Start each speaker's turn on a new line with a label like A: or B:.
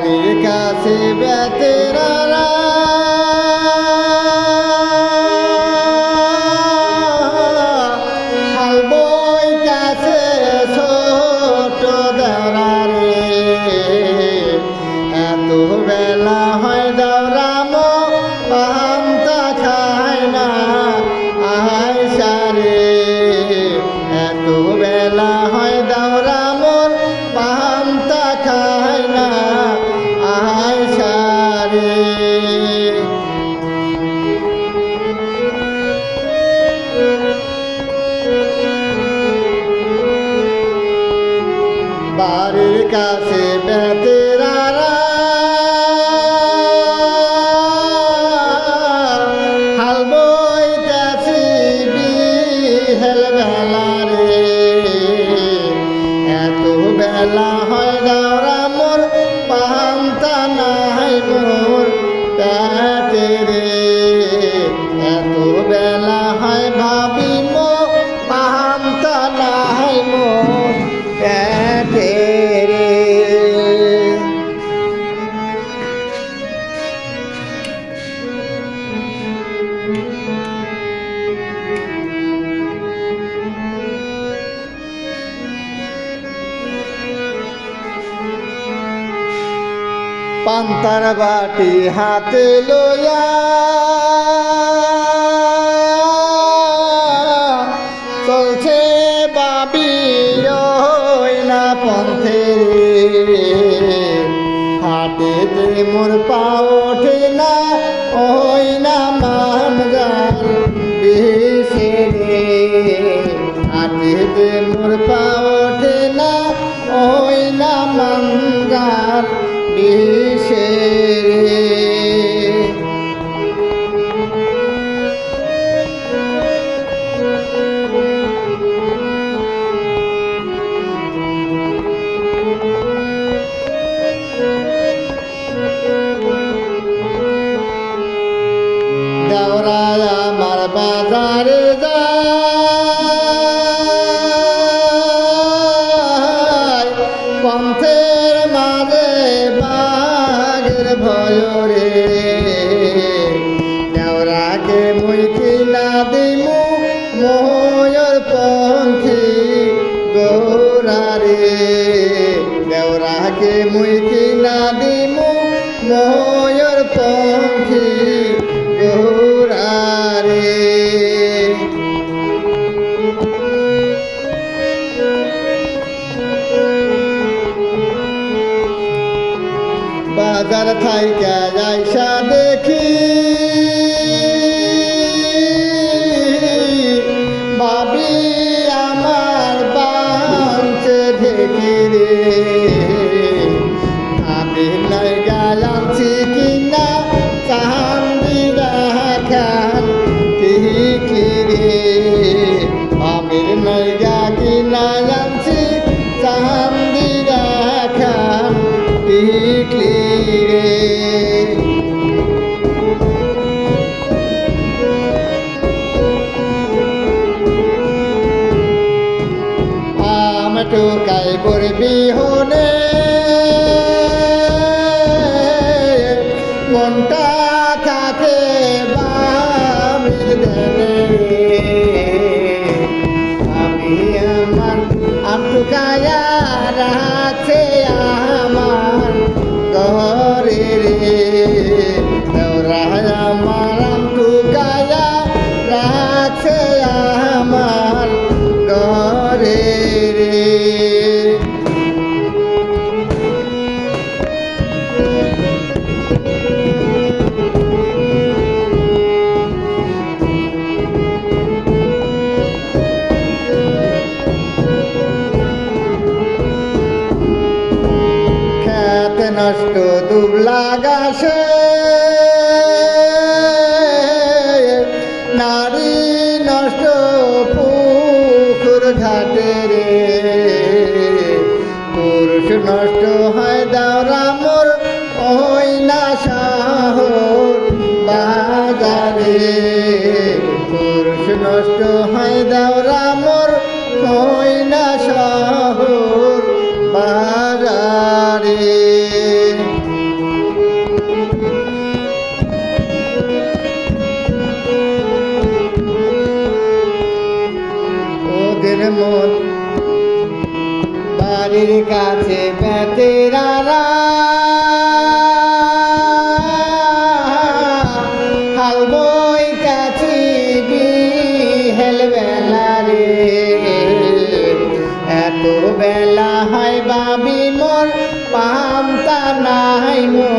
A: বাড়ির কাছে বেতেরারা হাল বইতাছে ছোট দেওরা রে। এত বেলা হয় দেওরা মো পান্তা খায় না আয়সা রে। এত বেলা হয় দেওরা মোর পান্তা খায় না আয়সা রে। বাড়ির কাছে বেতেরারা হাল বইতাছি বিহেল বেলা রে। এত বেলা হয় দেওরা মোর পান্তা নাই মোর পেটে রে। এত বেলা হয় ভাবি মো পান্তা নাই মোর পেটে রে। পান্তার বাটি হাতে লইয়া চলছে বাবি ওই না পন্থে রে। হাটেতে মোর পা ওঠে না ওই না মান গান বিষে রে। হাটেতে মোর পা ওঠে না ওই না মান গান বিষে রে। দেওরা আমার বাজারে যায় পন্থের মাঝে বাঘের ভয় রে। দেওরাকে মুই কিনা দিমু ময়ূর পঙ্খী গোরা রে। দেওরাকে মুই কিনা দিমু ময়ূর পঙ্খী গোরা রে। বাজার থাইকা যাইসা দেখি ভাবি আমার বাঞ্চে ঢেকি রে। আমি নাই গালামছি কিনা চান্দি দেখান টিকি রে। আমি নাই গা কিনা জানছি চান্দি দেখান টিকলি রে। আমি টুকাই করবি হনে মনটা থাকে বাবির দেনে। আমি আমার আমটুকায়া রাখছে আমার ঘরে রে। দেওরা আমার আমটুকায়া রাখছে আমার ঘরে রে। খেত নষ্ট দুবলা গাছে নারী নষ্ট পুকুর ঘাটে রে। পুরুষ নষ্ট হয় দেওরা মোর ওই না শহর বাজারে। পুরুষ নষ্ট হয় দেওরা মোর ওই না শহর বাজারে। মন